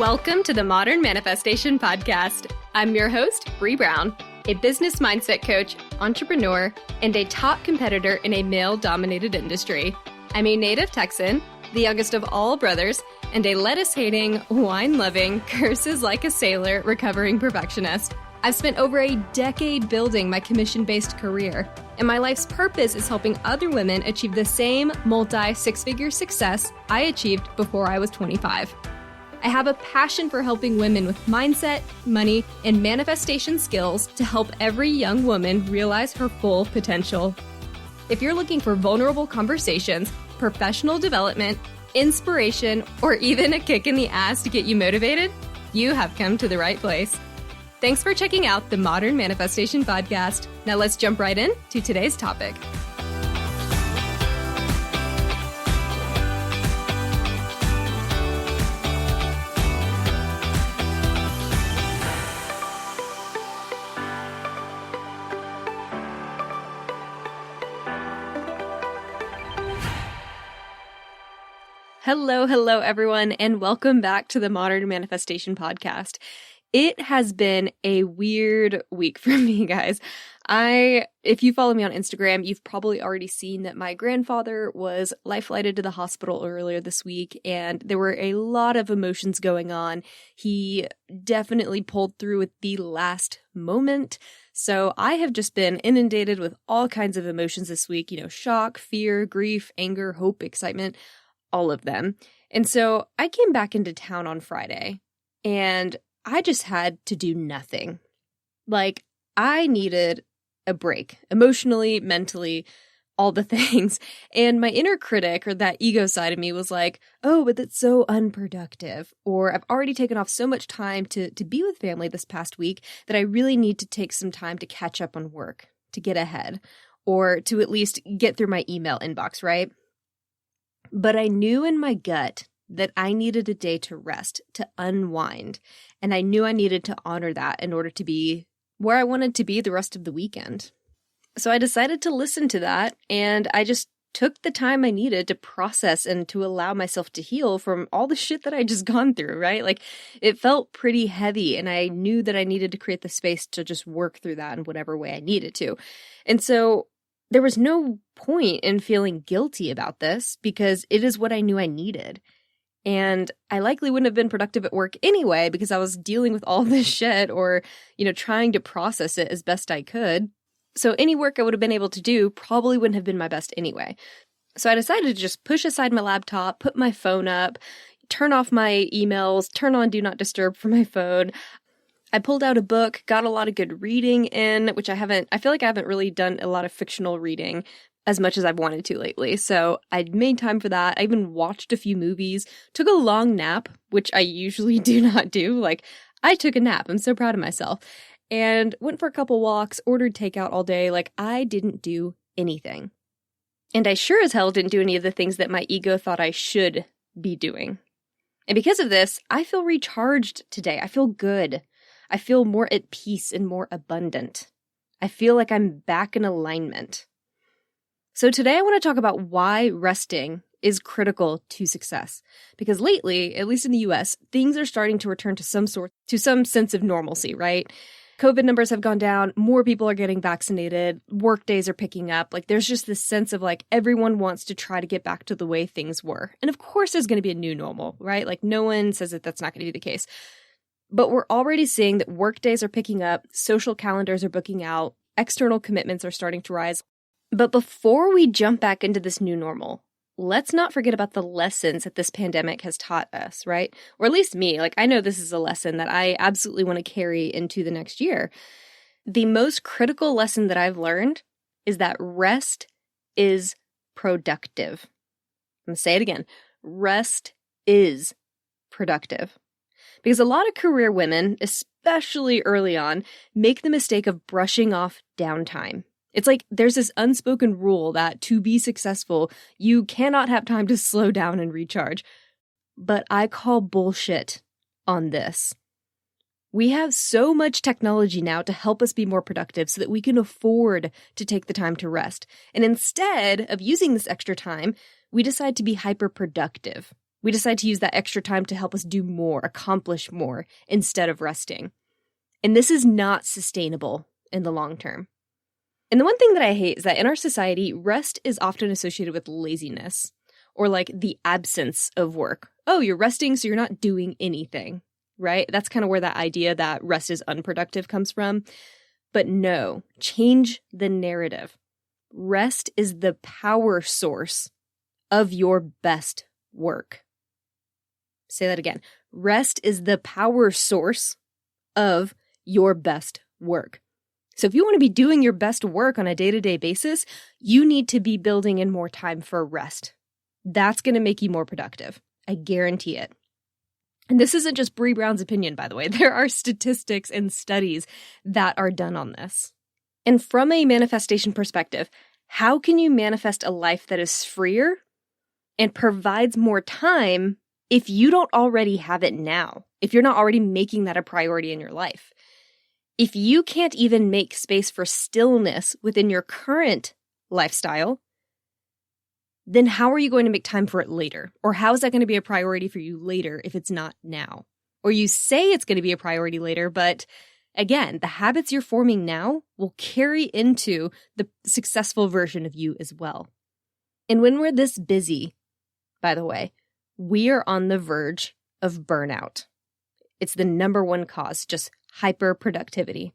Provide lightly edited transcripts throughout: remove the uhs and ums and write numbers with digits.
Welcome to the Modern Manifestation Podcast. I'm your host, Bree Brown, a business mindset coach, entrepreneur, and a top competitor in a male-dominated industry. I'm a native Texan, the youngest of all brothers, and a lettuce-hating, wine-loving, curses-like-a-sailor recovering perfectionist. I've spent over a decade building my commission-based career, and my life's purpose is helping other women achieve the same multi-six-figure success I achieved before I was 25. I have a passion for helping women with mindset, money, and manifestation skills to help every young woman realize her full potential. If you're looking for vulnerable conversations, professional development, inspiration, or even a kick in the ass to get you motivated, you have come to the right place. Thanks for checking out the Modern Manifestation Podcast. Now let's jump right in to today's topic. Hello, everyone, and welcome back to the Modern Manifestation Podcast. It has been a weird week for me, guys. If you follow me on Instagram, you've probably already seen that my grandfather was life-flighted to the hospital earlier this week, and there were a lot of emotions going on. He definitely pulled through at the last moment. So I have just been inundated with all kinds of emotions this week, shock, fear, grief, anger, hope, excitement, all of them. And so I came back into town on Friday and I just had to do nothing. Like, I needed a break, emotionally, mentally, all the things. And my inner critic, or that ego side of me, was like, oh, but that's so unproductive. Or I've already taken off so much time to be with family this past week that I really need to take some time to catch up on work, to get ahead, or to at least get through my email inbox, right? But I knew in my gut that I needed a day to rest, to unwind. And I knew I needed to honor that in order to be where I wanted to be the rest of the weekend. So I decided to listen to that, and I just took the time I needed to process and to allow myself to heal from all the shit that I just gone through, right? Like, it felt pretty heavy, and I knew that I needed to create the space to just work through that in whatever way I needed to. And so there was no point in feeling guilty about this because it is what I knew I needed. And I likely wouldn't have been productive at work anyway because I was dealing with all this shit or, trying to process it as best I could. So any work I would have been able to do probably wouldn't have been my best anyway. So I decided to just push aside my laptop, put my phone up, turn off my emails, turn on Do Not Disturb for my phone. I pulled out a book, got a lot of good reading in, which I feel like I haven't really done a lot of fictional reading as much as I've wanted to lately. So I made time for that. I even watched a few movies, took a long nap, which I usually do not do. Like, I took a nap. I'm so proud of myself. And went for a couple walks, ordered takeout all day. Like, I didn't do anything. And I sure as hell didn't do any of the things that my ego thought I should be doing. And because of this, I feel recharged today. I feel good. I feel more at peace and more abundant. I feel like I'm back in alignment. So today I want to talk about why resting is critical to success. Because lately, at least in the US, things are starting to return to some sense of normalcy, right? COVID numbers have gone down, more people are getting vaccinated, work days are picking up. Like, there's just this sense of like everyone wants to try to get back to the way things were. And of course there's going to be a new normal, right? Like, no one says that that's not going to be the case. But we're already seeing that work days are picking up, social calendars are booking out, external commitments are starting to rise. But before we jump back into this new normal, let's not forget about the lessons that this pandemic has taught us, right? Or at least me. Like, I know this is a lesson that I absolutely want to carry into the next year. The most critical lesson that I've learned is that rest is productive. I'm going to say it again. Rest is productive. Because a lot of career women, especially early on, make the mistake of brushing off downtime. It's like there's this unspoken rule that to be successful, you cannot have time to slow down and recharge. But I call bullshit on this. We have so much technology now to help us be more productive so that we can afford to take the time to rest. And instead of using this extra time, we decide to be hyper-productive. We decide to use that extra time to help us do more, accomplish more, instead of resting. And this is not sustainable in the long term. And the one thing that I hate is that in our society, rest is often associated with laziness or like the absence of work. Oh, you're resting, so you're not doing anything, right? That's kind of where that idea that rest is unproductive comes from. But no, change the narrative. Rest is the power source of your best work. Say that again. Rest is the power source of your best work. So if you want to be doing your best work on a day-to-day basis, you need to be building in more time for rest. That's going to make you more productive. I guarantee it. And this isn't just Bree Brown's opinion, by the way. There are statistics and studies that are done on this. And from a manifestation perspective, how can you manifest a life that is freer and provides more time if you don't already have it now? If you're not already making that a priority in your life? If you can't even make space for stillness within your current lifestyle, then how are you going to make time for it later? Or how is that going to be a priority for you later if it's not now? Or you say it's going to be a priority later, but again, the habits you're forming now will carry into the successful version of you as well. And when we're this busy, by the way, we are on the verge of burnout. It's the number one cause, just hyperproductivity.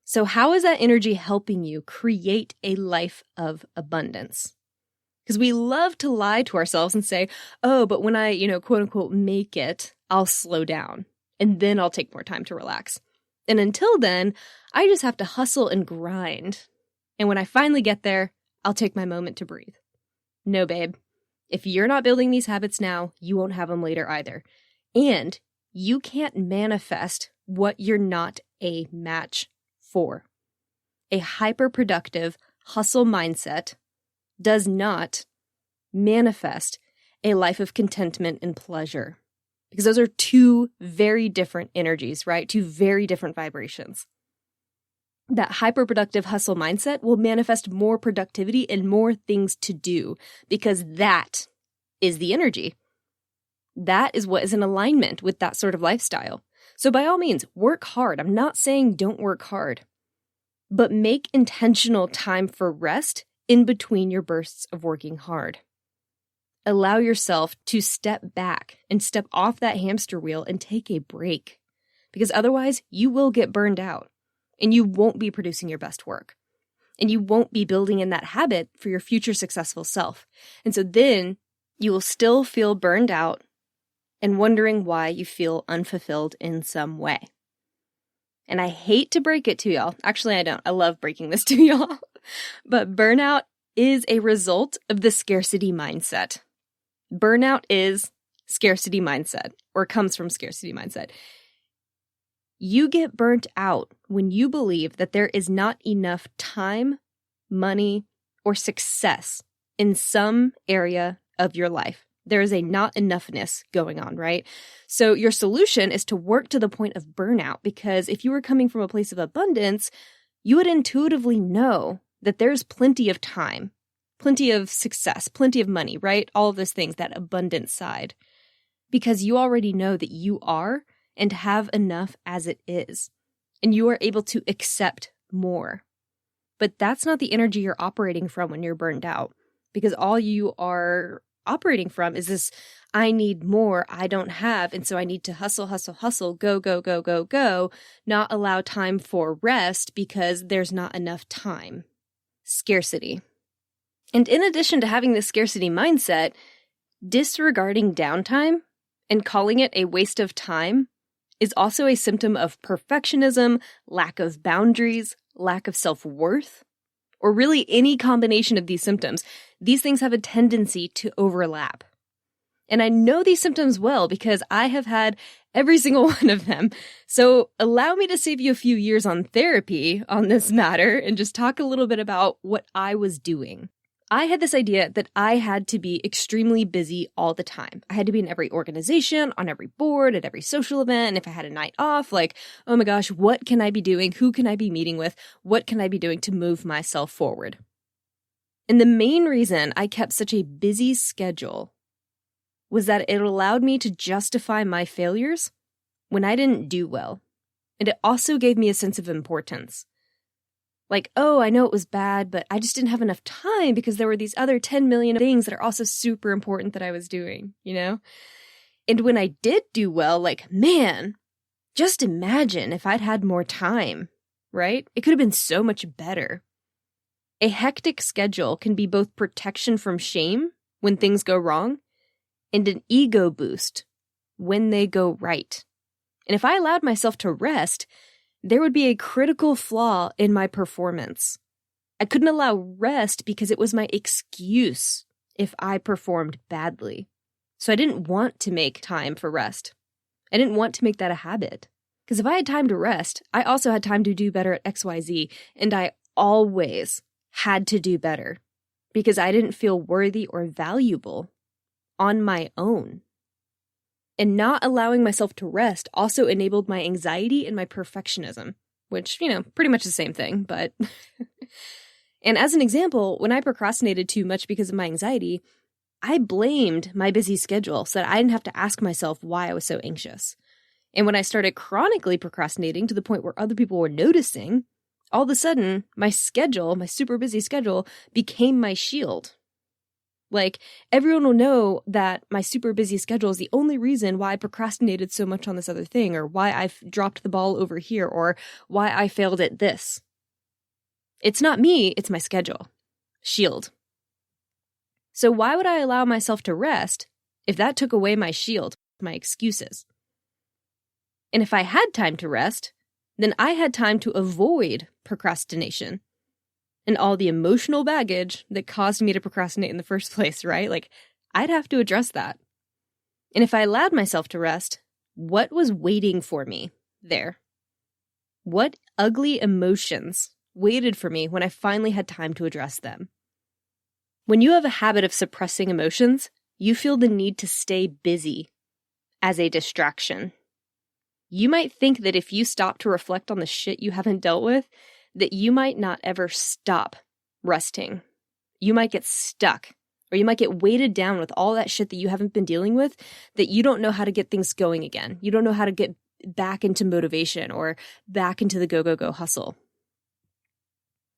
So how is that energy helping you create a life of abundance? Because we love to lie to ourselves and say, oh, but when I, quote unquote, make it, I'll slow down and then I'll take more time to relax. And until then, I just have to hustle and grind. And when I finally get there, I'll take my moment to breathe. No, babe. If you're not building these habits now, you won't have them later either. And you can't manifest what you're not a match for. A hyper-productive hustle mindset does not manifest a life of contentment and pleasure. Because those are two very different energies, right? Two very different vibrations. That hyper-productive hustle mindset will manifest more productivity and more things to do because that is the energy. That is what is in alignment with that sort of lifestyle. So by all means, work hard. I'm not saying don't work hard, but make intentional time for rest in between your bursts of working hard. Allow yourself to step back and step off that hamster wheel and take a break, because otherwise you will get burned out and you won't be producing your best work and you won't be building in that habit for your future successful self. And so then you will still feel burned out and wondering why you feel unfulfilled in some way. And I hate to break it to y'all. Actually, I don't. I love breaking this to y'all. But burnout is a result of the scarcity mindset. Burnout is scarcity mindset, or comes from scarcity mindset. You get burnt out when you believe that there is not enough time, money, or success in some area of your life. There is a not enoughness going on, right? So your solution is to work to the point of burnout, because if you were coming from a place of abundance, you would intuitively know that there's plenty of time, plenty of success, plenty of money, right? All of those things, that abundant side, because you already know that you are and have enough as it is, and you are able to accept more. But that's not the energy you're operating from when you're burned out, because all you are operating from is this, I need more, I don't have, and so I need to hustle, go, not allow time for rest because there's not enough time. Scarcity. And in addition to having this scarcity mindset, disregarding downtime and calling it a waste of time is also a symptom of perfectionism, lack of boundaries, lack of self-worth, or really any combination of these symptoms. These things have a tendency to overlap. And I know these symptoms well because I have had every single one of them. So allow me to save you a few years on therapy on this matter and just talk a little bit about what I was doing. I had this idea that I had to be extremely busy all the time. I had to be in every organization, on every board, at every social event. And if I had a night off, like, oh my gosh, what can I be doing? Who can I be meeting with? What can I be doing to move myself forward? And the main reason I kept such a busy schedule was that it allowed me to justify my failures when I didn't do well. And it also gave me a sense of importance. Like, oh, I know it was bad, but I just didn't have enough time because there were these other 10 million things that are also super important that I was doing, you know? And when I did do well, like, man, just imagine if I'd had more time, right? It could have been so much better. A hectic schedule can be both protection from shame when things go wrong and an ego boost when they go right. And if I allowed myself to rest, there would be a critical flaw in my performance. I couldn't allow rest because it was my excuse if I performed badly. So I didn't want to make time for rest. I didn't want to make that a habit. Because if I had time to rest, I also had time to do better at XYZ, and I always had to do better because I didn't feel worthy or valuable on my own. And not allowing myself to rest also enabled my anxiety and my perfectionism, which, pretty much the same thing, but... And as an example, when I procrastinated too much because of my anxiety, I blamed my busy schedule so that I didn't have to ask myself why I was so anxious. And when I started chronically procrastinating to the point where other people were noticing, all of a sudden, my schedule, my super busy schedule, became my shield. Like, everyone will know that my super busy schedule is the only reason why I procrastinated so much on this other thing, or why I've dropped the ball over here, or why I failed at this. It's not me, it's my schedule. Shield. So why would I allow myself to rest if that took away my shield, my excuses? And if I had time to rest, then I had time to avoid procrastination and all the emotional baggage that caused me to procrastinate in the first place, right? Like, I'd have to address that. And if I allowed myself to rest, what was waiting for me there? What ugly emotions waited for me when I finally had time to address them? When you have a habit of suppressing emotions, you feel the need to stay busy as a distraction. You might think that if you stop to reflect on the shit you haven't dealt with, that you might not ever stop resting. You might get stuck, or you might get weighted down with all that shit that you haven't been dealing with, that you don't know how to get things going again. You don't know how to get back into motivation or back into the go hustle.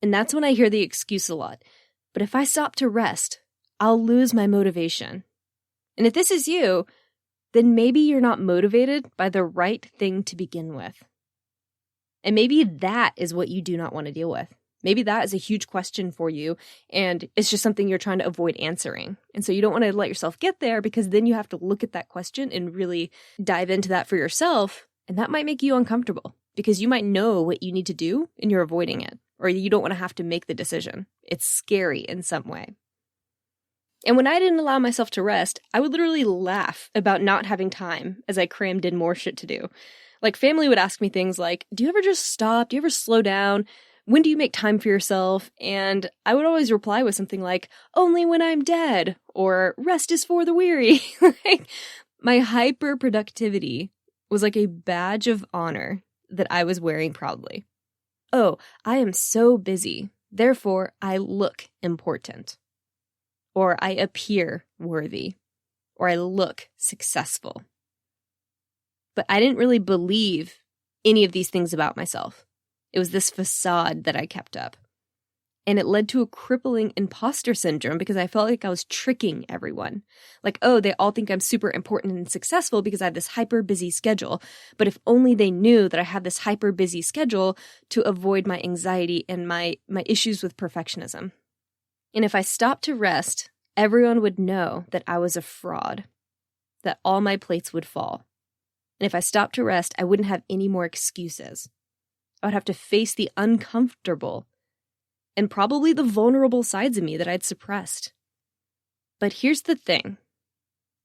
And that's when I hear the excuse a lot. But if I stop to rest, I'll lose my motivation. And if this is you, then maybe you're not motivated by the right thing to begin with. And maybe that is what you do not want to deal with. Maybe that is a huge question for you, and it's just something you're trying to avoid answering. And so you don't want to let yourself get there, because then you have to look at that question and really dive into that for yourself, and that might make you uncomfortable, because you might know what you need to do and you're avoiding it, or you don't want to have to make the decision. It's scary in some way. And when I didn't allow myself to rest, I would literally laugh about not having time as I crammed in more shit to do. Like, family would ask me things like, do you ever just stop? Do you ever slow down? When do you make time for yourself? And I would always reply with something like, only when I'm dead, or rest is for the weary. Like, my hyper productivity was like a badge of honor that I was wearing proudly. Oh, I am so busy, therefore I look important. Or I appear worthy. Or I look successful. But I didn't really believe any of these things about myself. It was this facade that I kept up. And it led to a crippling imposter syndrome because I felt like I was tricking everyone. Like, oh, they all think I'm super important and successful because I have this hyper busy schedule. But if only they knew that I have this hyper busy schedule to avoid my anxiety and my issues with perfectionism. And if I stopped to rest, everyone would know that I was a fraud, that all my plates would fall. And if I stopped to rest, I wouldn't have any more excuses. I would have to face the uncomfortable and probably the vulnerable sides of me that I'd suppressed. But here's the thing.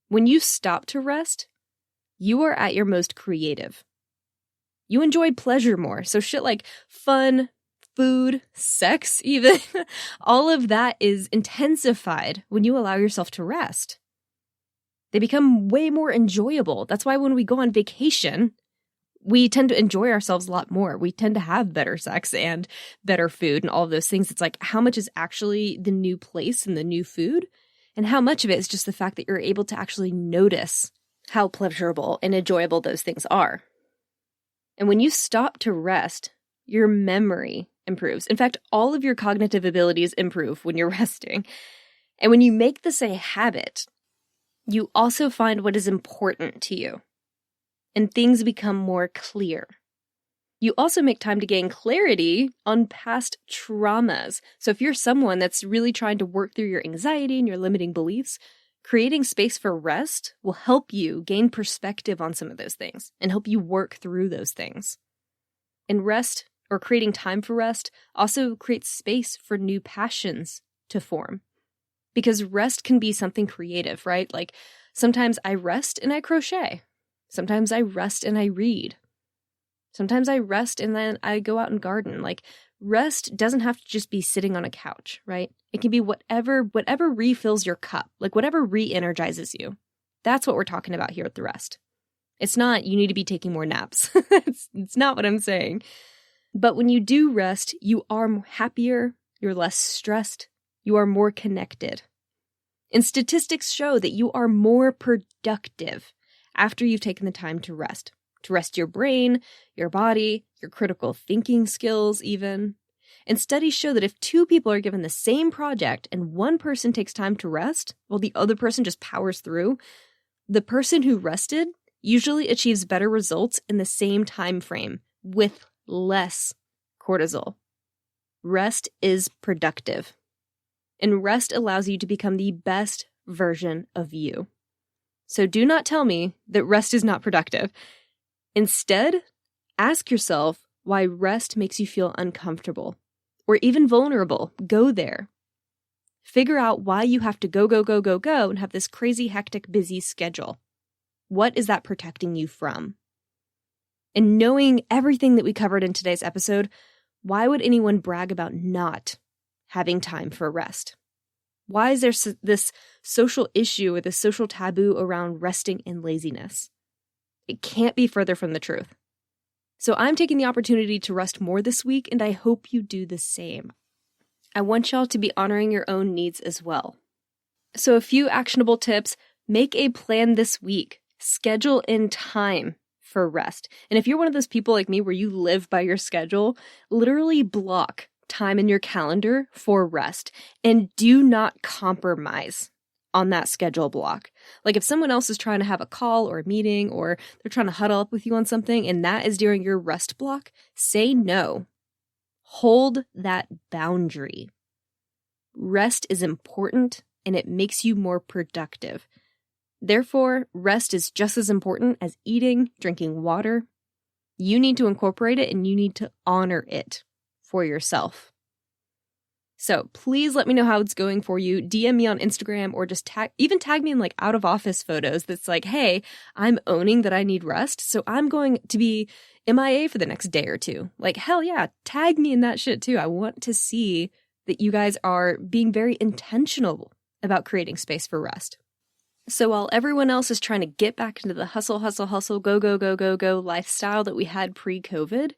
When you stop to rest, you are at your most creative. You enjoy pleasure more. So shit like fun, food, sex even, all of that is intensified when you allow yourself to rest. They become way more enjoyable. That's why when we go on vacation, we tend to enjoy ourselves a lot more. We tend to have better sex and better food and all of those things. It's like, how much is actually the new place and the new food? And how much of it is just the fact that you're able to actually notice how pleasurable and enjoyable those things are. And when you stop to rest, your memory improves. In fact, all of your cognitive abilities improve when you're resting. And when you make this a habit, you also find what is important to you, and things become more clear. You also make time to gain clarity on past traumas. So if you're someone that's really trying to work through your anxiety and your limiting beliefs, creating space for rest will help you gain perspective on some of those things and help you work through those things. And rest, or creating time for rest, also creates space for new passions to form. Because rest can be something creative, right? Like sometimes I rest and I crochet. Sometimes I rest and I read. Sometimes I rest and then I go out and garden. Like rest doesn't have to just be sitting on a couch, right? It can be whatever refills your cup, like whatever re-energizes you. That's what we're talking about here at the rest. It's not you need to be taking more naps. It's not what I'm saying. But when you do rest, you are happier, you're less stressed, you are more connected. And statistics show that you are more productive after you've taken the time to rest your brain, your body, your critical thinking skills even. And studies show that if two people are given the same project and one person takes time to rest while the other person just powers through, the person who rested usually achieves better results in the same time frame with less cortisol. Rest is productive. And rest allows you to become the best version of you. So do not tell me that rest is not productive. Instead, ask yourself why rest makes you feel uncomfortable or even vulnerable. Go there. Figure out why you have to go, and have this crazy, hectic, busy schedule. What is that protecting you from? And knowing everything that we covered in today's episode, why would anyone brag about not having time for rest? Why is there this social issue or this social taboo around resting and laziness? It can't be further from the truth. So I'm taking the opportunity to rest more this week, and I hope you do the same. I want y'all to be honoring your own needs as well. So a few actionable tips: make a plan this week. Schedule in time for rest. And if you're one of those people like me where you live by your schedule, literally block time in your calendar for rest and do not compromise on that schedule block. Like if someone else is trying to have a call or a meeting or they're trying to huddle up with you on something and that is during your rest block, say no. Hold that boundary. Rest is important and it makes you more productive. Therefore, rest is just as important as eating, drinking water. You need to incorporate it and you need to honor it for yourself. So please let me know how it's going for you. DM me on Instagram or just tag me in like out of office photos that's like, hey, I'm owning that I need rest. So I'm going to be MIA for the next day or two. Like, hell yeah, tag me in that shit too. I want to see that you guys are being very intentional about creating space for rest. So while everyone else is trying to get back into the hustle, go lifestyle that we had pre-COVID,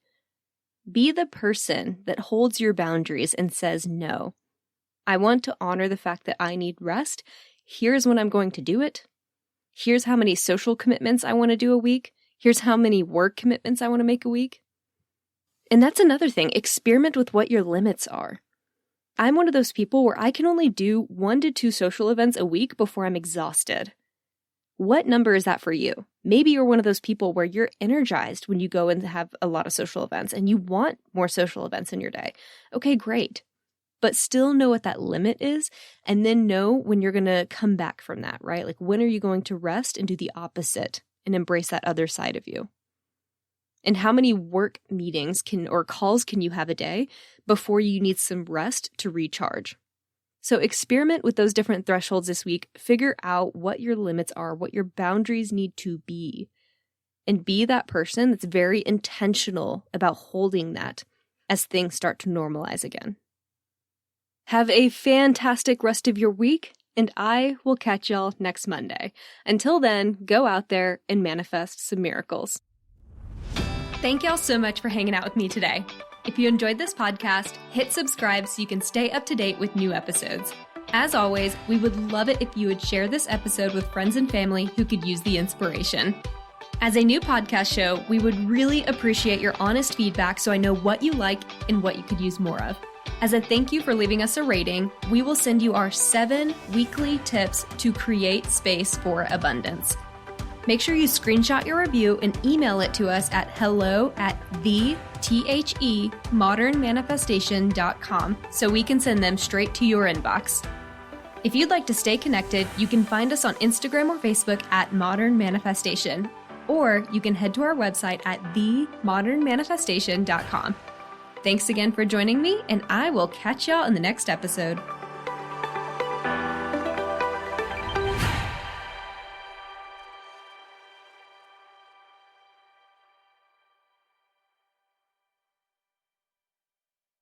be the person that holds your boundaries and says no. I want to honor the fact that I need rest. Here's when I'm going to do it. Here's how many social commitments I want to do a week. Here's how many work commitments I want to make a week. And that's another thing. Experiment with what your limits are. I'm one of those people where I can only do 1 to 2 social events a week before I'm exhausted. What number is that for you? Maybe you're one of those people where you're energized when you go and have a lot of social events and you want more social events in your day. Okay, great. But still know what that limit is and then know when you're going to come back from that, right? Like when are you going to rest and do the opposite and embrace that other side of you? And how many work meetings or calls can you have a day before you need some rest to recharge? So experiment with those different thresholds this week. Figure out what your limits are, what your boundaries need to be, and be that person that's very intentional about holding that as things start to normalize again. Have a fantastic rest of your week, and I will catch y'all next Monday. Until then, go out there and manifest some miracles. Thank y'all so much for hanging out with me today. If you enjoyed this podcast, hit subscribe so you can stay up to date with new episodes. As always, we would love it if you would share this episode with friends and family who could use the inspiration. As a new podcast show, we would really appreciate your honest feedback so I know what you like and what you could use more of. As a thank you for leaving us a rating, we will send you our 7 weekly tips to create space for abundance. Make sure you screenshot your review and email it to us at hello@themodernmanifestation.com so we can send them straight to your inbox. If you'd like to stay connected, you can find us on Instagram or Facebook at Modern Manifestation, or you can head to our website at themodernmanifestation.com. Thanks again for joining me, and I will catch y'all in the next episode.